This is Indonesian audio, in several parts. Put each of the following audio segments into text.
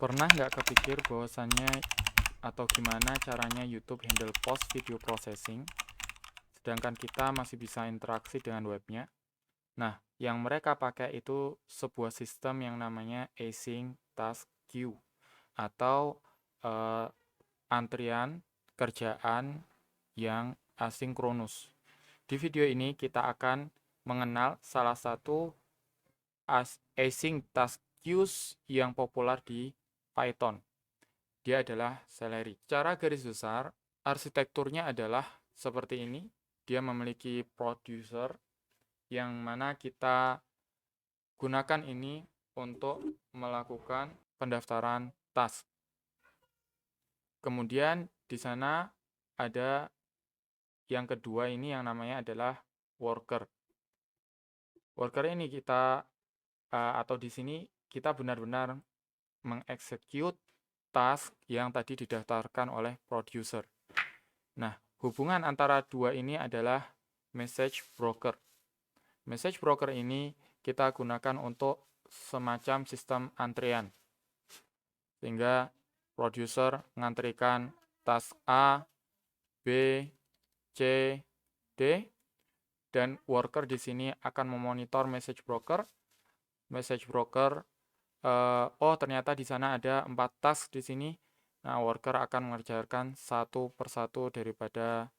Pernah nggak kepikir bahwasannya atau gimana caranya YouTube handle post video processing, sedangkan kita masih bisa interaksi dengan webnya? Nah, yang mereka pakai itu sebuah sistem yang namanya Async Task Queue atau eh, antrian kerjaan yang asinkronus. Di video ini kita akan mengenal salah satu async task queues yang populer di Python. Dia adalah Celery. Secara garis besar, arsitekturnya adalah seperti ini. Dia memiliki producer yang mana kita gunakan ini untuk melakukan pendaftaran task. Kemudian di sana ada yang kedua ini yang namanya adalah worker. Worker ini kita atau di sini kita benar-benar mengeksekut task yang tadi didaftarkan oleh producer. Nah, hubungan antara dua ini adalah message broker. Message broker ini kita gunakan untuk semacam sistem antrian. Sehingga producer mengantrikan task A, B, C, D, dan worker di sini akan memonitor message broker. Message broker, oh ternyata di sana ada 4 task di sini. Nah, worker akan mengerjakan satu persatu daripada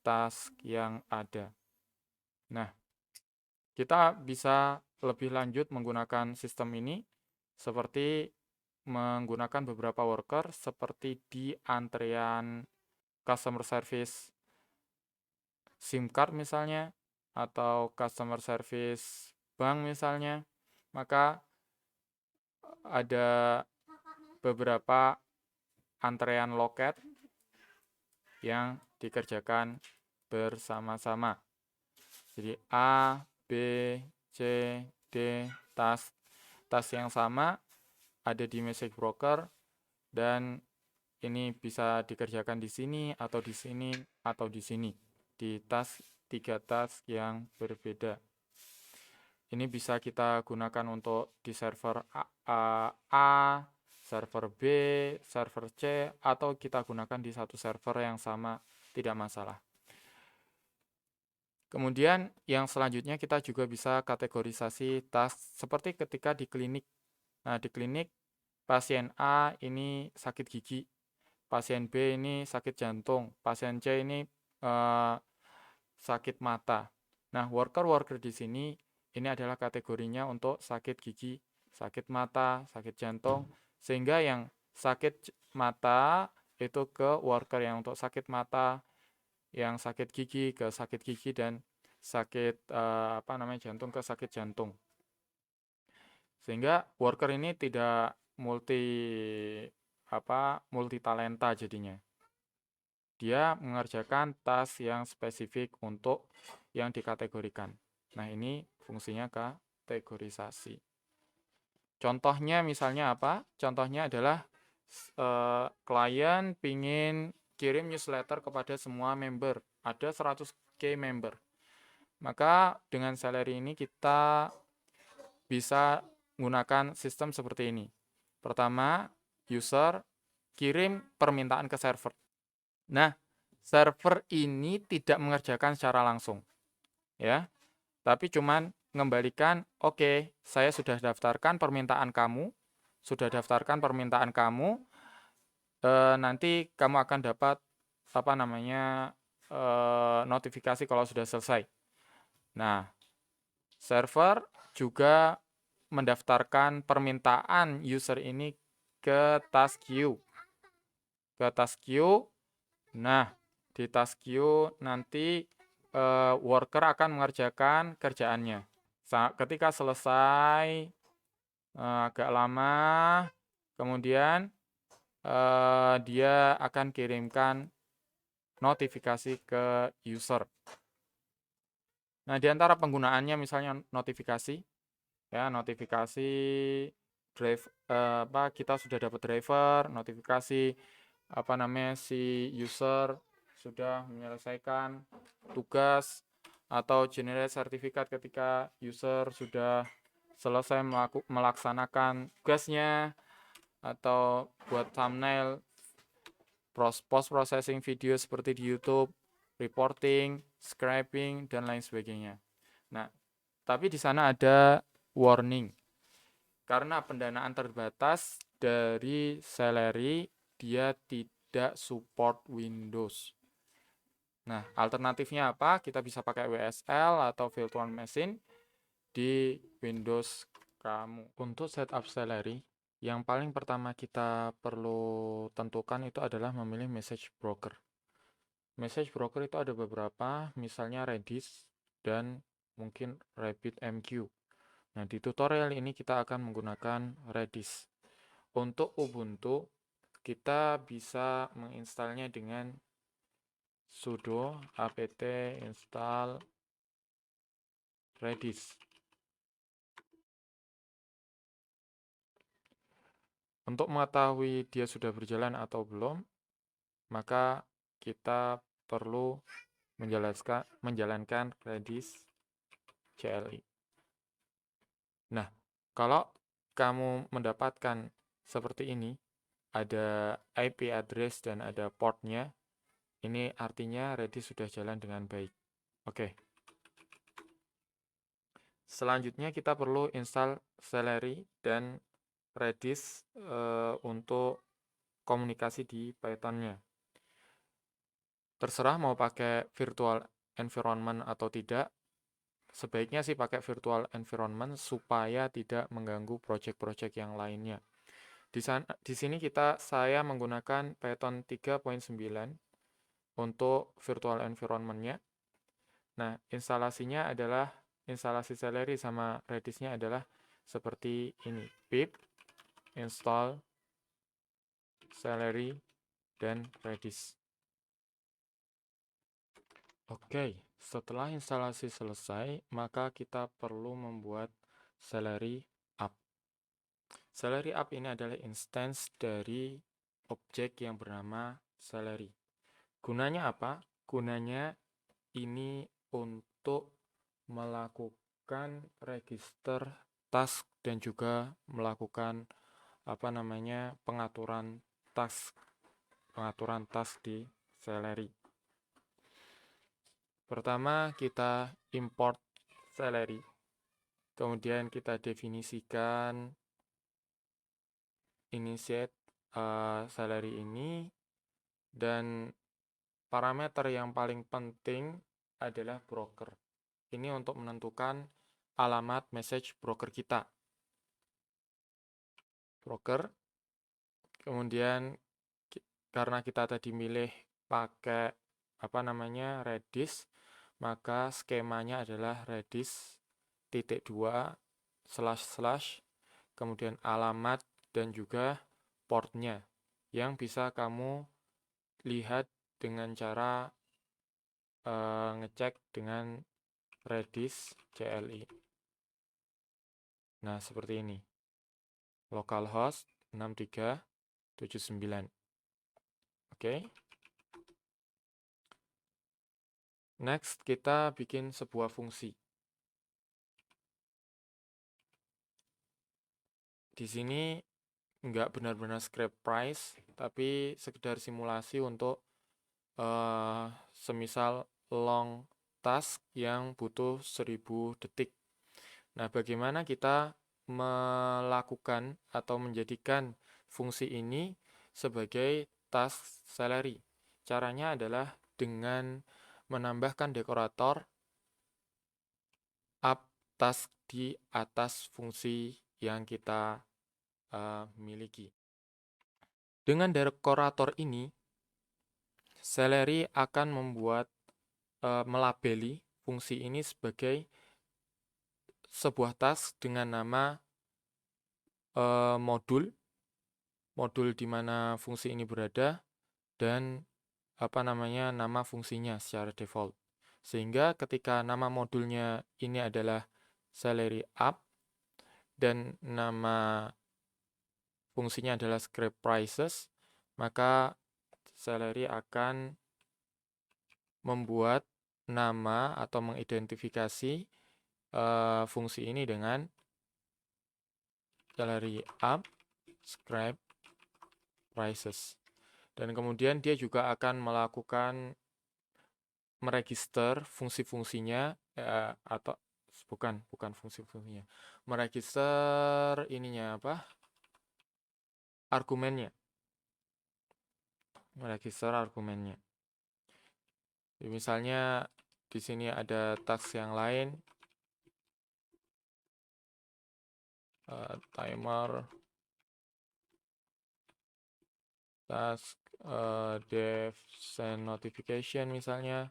task yang ada. Nah, kita bisa lebih lanjut menggunakan sistem ini seperti menggunakan beberapa worker seperti di antrean customer service SIM card misalnya atau customer service bank misalnya. Maka ada beberapa antrean loket yang dikerjakan bersama-sama. Jadi A, B, C, D, task yang sama ada di message broker dan ini bisa dikerjakan di sini atau di sini atau di sini di tiga task yang berbeda. Ini bisa kita gunakan untuk di server A, server B, server C, atau kita gunakan di satu server yang sama, tidak masalah. Kemudian yang selanjutnya kita juga bisa kategorisasi task seperti ketika di klinik. Nah, di klinik pasien A ini sakit gigi, pasien B ini sakit jantung, pasien C ini sakit mata. Nah, worker di sini ini adalah kategorinya untuk sakit gigi, sakit mata, sakit jantung, sehingga yang sakit mata itu ke worker yang untuk sakit mata, yang sakit gigi ke sakit gigi, dan sakit jantung ke sakit jantung. Sehingga worker ini tidak multi talenta jadinya. Dia mengerjakan task yang spesifik untuk yang dikategorikan. Nah, ini fungsinya kategorisasi. Contohnya misalnya apa? Contohnya adalah klien pingin kirim newsletter kepada semua member. Ada 100k member. Maka dengan Celery ini kita bisa menggunakan sistem seperti ini. Pertama, user kirim permintaan ke server. Nah, server ini tidak mengerjakan secara langsung, ya, tapi cuman mengembalikan, oke, saya sudah daftarkan permintaan kamu, nanti kamu akan dapat notifikasi kalau sudah selesai. Nah, server juga mendaftarkan permintaan user ini ke task queue. Nah, di task queue nanti worker akan mengerjakan kerjaannya. Ketika selesai agak lama, kemudian dia akan kirimkan notifikasi ke user. Nah, di antara penggunaannya misalnya notifikasi, ya, notifikasi kita sudah dapat driver, notifikasi si user sudah menyelesaikan tugas, atau generate sertifikat ketika user sudah selesai melaksanakan tugasnya, atau buat thumbnail, post processing video seperti di YouTube, reporting, scraping, dan lain sebagainya. Nah, tapi di sana ada warning. Karena pendanaan terbatas dari Celery, dia tidak support Windows. Nah, alternatifnya apa? Kita bisa pakai WSL atau virtual machine di Windows kamu. Untuk setup Celery, yang paling pertama kita perlu tentukan itu adalah memilih message broker. Message broker itu ada beberapa, misalnya Redis dan mungkin RabbitMQ. Nah, di tutorial ini kita akan menggunakan Redis. Untuk Ubuntu, kita bisa menginstalnya dengan sudo apt install Redis. Untuk mengetahui dia sudah berjalan atau belum, maka kita perlu menjalankan Redis CLI. Nah, kalau kamu mendapatkan seperti ini, ada IP address dan ada portnya, ini artinya Redis sudah jalan dengan baik. Oke. Selanjutnya kita perlu install Celery dan Redis untuk komunikasi di Python-nya. Terserah mau pakai virtual environment atau tidak. Sebaiknya sih pakai virtual environment supaya tidak mengganggu project-project yang lainnya. Di sini saya menggunakan Python 3.9 untuk virtual environment-nya. Nah, instalasi Celery sama Redis-nya adalah seperti ini. Pip install Celery dan Redis. Oke, setelah instalasi selesai, maka kita perlu membuat Celery app. Celery app ini adalah instance dari objek yang bernama Celery. Gunanya apa? Gunanya ini untuk melakukan register task dan juga melakukan pengaturan task di Celery. Pertama kita import Celery, kemudian kita definisikan initiate Celery ini, dan parameter yang paling penting adalah broker. Ini untuk menentukan alamat message broker kita. Broker, kemudian karena kita tadi milih pakai Redis, maka skemanya adalah Redis //, kemudian alamat dan juga portnya yang bisa kamu lihat dengan cara ngecek dengan Redis CLI. Nah, seperti ini. Localhost 6379. Oke. Next, kita bikin sebuah fungsi. Di sini nggak benar-benar script price, tapi sekedar simulasi untuk semisal long task yang butuh 1000 detik. Nah, bagaimana kita melakukan atau menjadikan fungsi ini sebagai task Celery? Caranya adalah dengan menambahkan dekorator up task di atas fungsi yang kita miliki. Dengan dekorator ini, Celery akan melabeli fungsi ini sebagai sebuah task dengan nama modul di mana fungsi ini berada, dan nama fungsinya secara default. Sehingga ketika nama modulnya ini adalah Celery app dan nama fungsinya adalah script prices, maka Celery akan membuat nama atau mengidentifikasi fungsi ini dengan Celery app script prices. Dan kemudian dia juga akan melakukan meregister fungsi-fungsinya atau bukan fungsi-fungsinya. Meregister ininya apa? Argumennya. Meregister argumennya. Jadi misalnya di sini ada task yang lain, timer, task, dev send notification misalnya,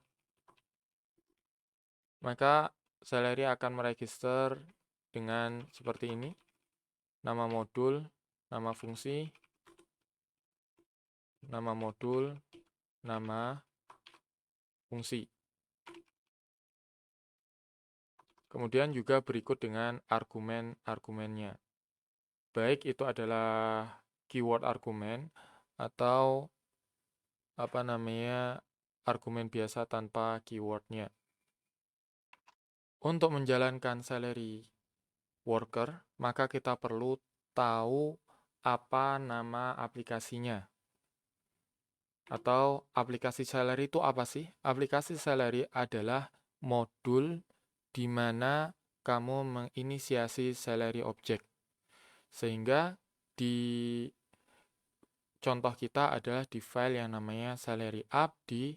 maka Celery akan meregister dengan seperti ini, nama modul, nama fungsi, nama modul, nama fungsi. Kemudian juga berikut dengan argumen-argumennya. Baik itu adalah keyword argumen atau argumen biasa tanpa keywordnya. Untuk menjalankan Celery worker, maka kita perlu tahu apa nama aplikasinya. Atau aplikasi Celery itu apa sih? Aplikasi Celery adalah modul di mana kamu menginisiasi Celery object. Sehingga di contoh kita adalah di file yang namanya Celery app di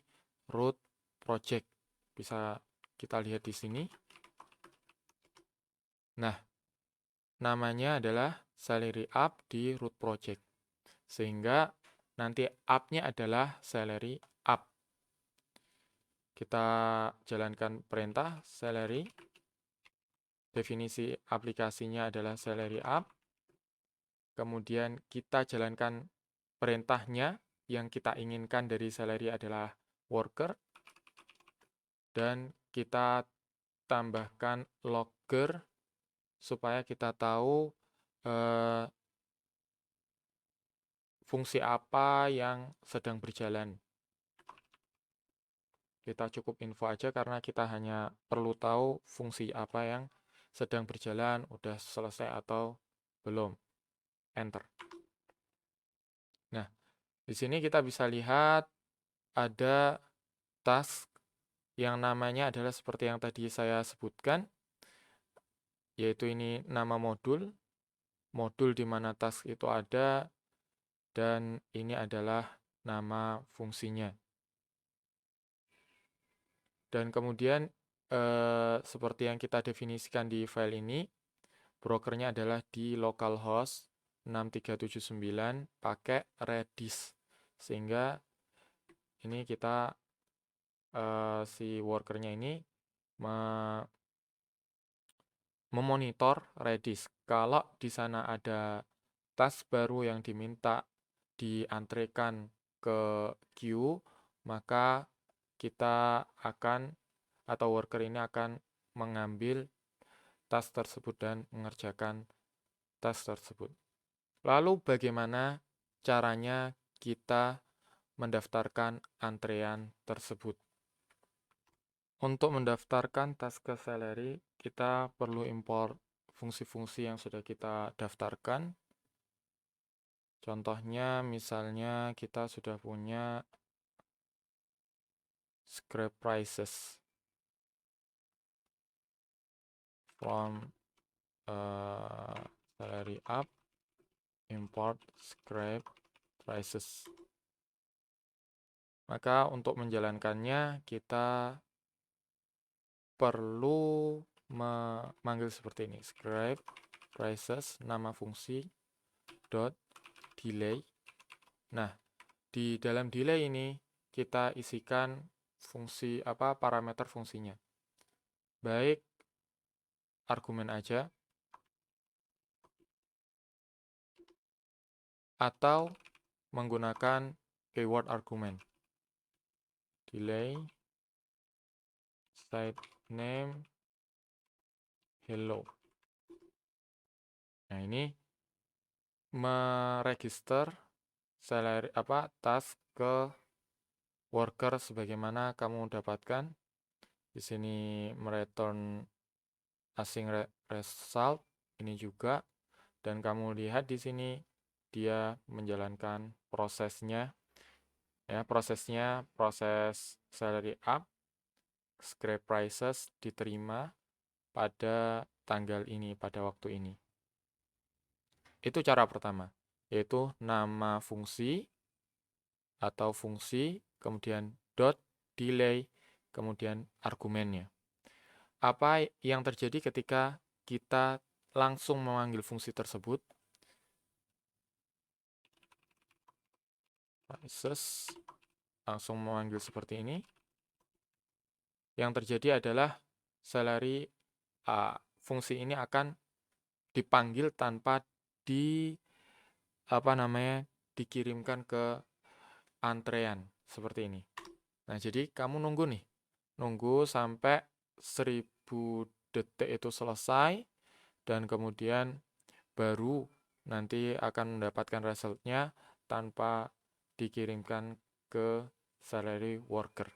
root project. Bisa kita lihat di sini. Nah, namanya adalah Celery app di root project. Sehingga nanti app-nya adalah Celery app. Kita jalankan perintah Celery. Definisi aplikasinya adalah Celery app. Kemudian kita jalankan perintahnya yang kita inginkan dari Celery adalah worker. Dan kita tambahkan logger supaya kita tahu fungsi apa yang sedang berjalan. Kita cukup info aja karena kita hanya perlu tahu fungsi apa yang sedang berjalan, udah selesai atau belum. Enter. Nah, di sini kita bisa lihat ada task yang namanya adalah seperti yang tadi saya sebutkan, yaitu ini nama modul di mana task itu ada, dan ini adalah nama fungsinya. Dan kemudian seperti yang kita definisikan di file ini, brokernya adalah di localhost 6379 pakai Redis. Sehingga ini kita si workernya ini memonitor Redis. Kalau di sana ada task baru yang diminta diantrekan ke queue, maka kita akan atau worker ini akan mengambil task tersebut dan mengerjakan task tersebut. Lalu bagaimana caranya kita mendaftarkan antrean tersebut? Untuk mendaftarkan task ke Celery, kita perlu import fungsi-fungsi yang sudah kita daftarkan. Contohnya misalnya kita sudah punya scrap prices from Celery app, import scrap prices. Maka untuk menjalankannya kita perlu memanggil seperti ini, scrap prices, nama fungsi dot delay. Nah, di dalam delay ini kita isikan fungsi parameter fungsinya. Baik argumen aja atau menggunakan keyword argumen. Delay site name hello. Nah, ini meregister Celery task ke worker sebagaimana kamu dapatkan. Di sini mereturn async result ini juga, dan kamu lihat di sini di dia menjalankan prosesnya, ya, proses salary up, scrap prices diterima pada tanggal ini, pada waktu ini. Itu cara pertama, yaitu nama fungsi atau fungsi, kemudian dot, delay, kemudian argumennya. Apa yang terjadi ketika kita langsung memanggil fungsi tersebut? Prices, langsung memanggil seperti ini. Yang terjadi adalah salary fungsi ini akan dipanggil tanpa dikirimkan ke antrean seperti ini. Nah, jadi kamu nunggu nih. Nunggu sampai 1000 detik itu selesai dan kemudian baru nanti akan mendapatkan resultnya tanpa dikirimkan ke salary worker.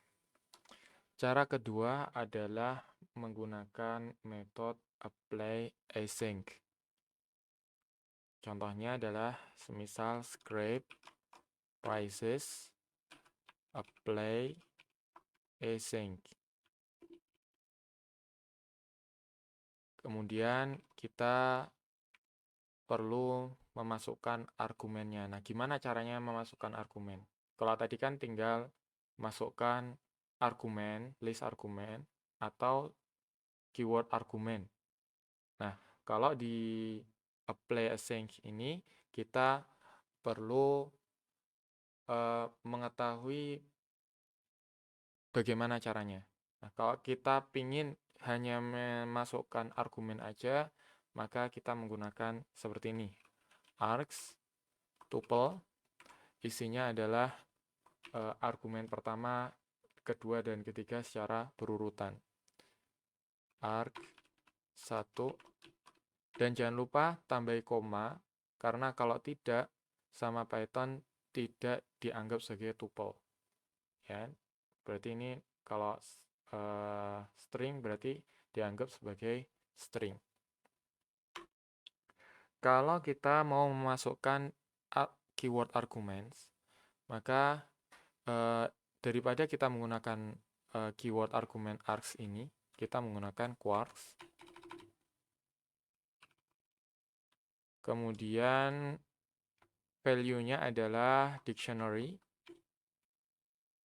Cara kedua adalah menggunakan metode apply async. Contohnya adalah semisal scrape prices apply async. Kemudian kita perlu memasukkan argumennya. Nah, gimana caranya memasukkan argumen? Kalau tadi kan tinggal masukkan argumen, list argumen, atau keyword argumen. Nah, kalau di apply async ini, kita perlu mengetahui bagaimana caranya. Nah, kalau kita ingin hanya memasukkan argumen aja, maka kita menggunakan seperti ini. Args, tuple, isinya adalah argumen pertama, kedua, dan ketiga secara berurutan. Arg 1, dan jangan lupa tambahi koma, karena kalau tidak, sama Python tidak dianggap sebagai tuple. Ya, berarti ini kalau string berarti dianggap sebagai string. Kalau kita mau memasukkan keyword arguments, maka daripada kita menggunakan keyword argument args ini, kita menggunakan quarks. Kemudian value-nya adalah dictionary,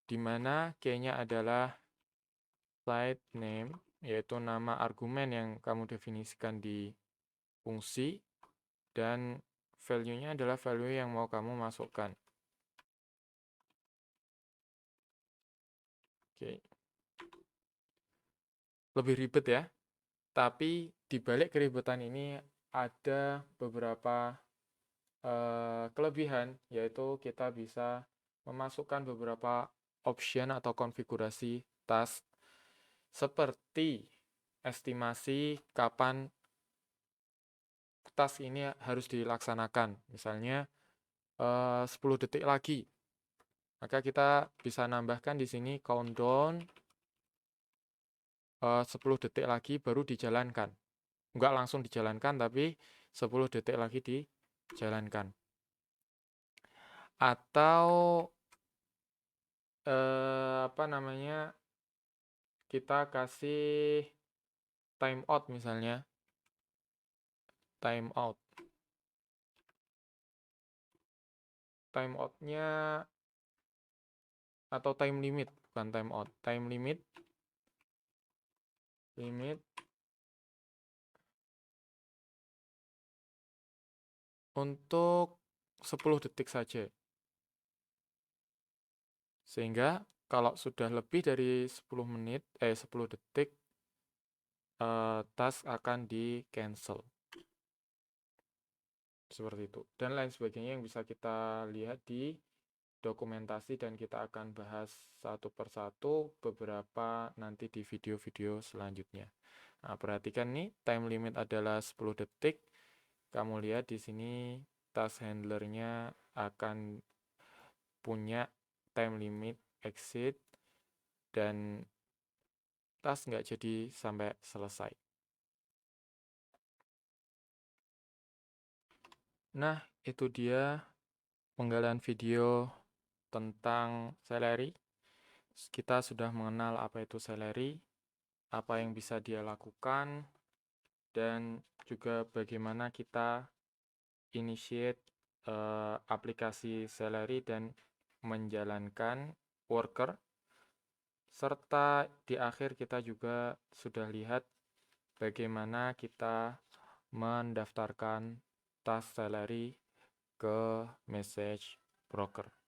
di mana key-nya adalah site name, yaitu nama argumen yang kamu definisikan di fungsi, dan value-nya adalah value yang mau kamu masukkan. Oke. Lebih ribet ya, tapi di balik keribetan ini ada beberapa kelebihan, yaitu kita bisa memasukkan beberapa option atau konfigurasi task seperti estimasi kapan task ini harus dilaksanakan. Misalnya 10 detik lagi, maka kita bisa nambahkan di sini countdown 10 detik lagi baru dijalankan. Enggak langsung dijalankan, tapi 10 detik lagi dijalankan. Atau kita kasih timeout misalnya. Timeout. Timeout-nya atau time limit, bukan timeout. Time limit untuk 10 detik saja. Sehingga kalau sudah lebih dari 10 detik, task akan di-cancel. Seperti itu. Dan lain sebagainya yang bisa kita lihat di dokumentasi, dan kita akan bahas satu persatu beberapa nanti di video-video selanjutnya. Nah, perhatikan nih, time limit adalah 10 detik. Kamu lihat di sini task handlernya akan punya time limit exit dan task nggak jadi sampai selesai. Nah, itu dia penggalan video tentang Celery. Kita sudah mengenal apa itu Celery, apa yang bisa dia lakukan, dan juga bagaimana kita initiate aplikasi Celery dan menjalankan worker. Serta di akhir kita juga sudah lihat bagaimana kita mendaftarkan task Celery ke message broker.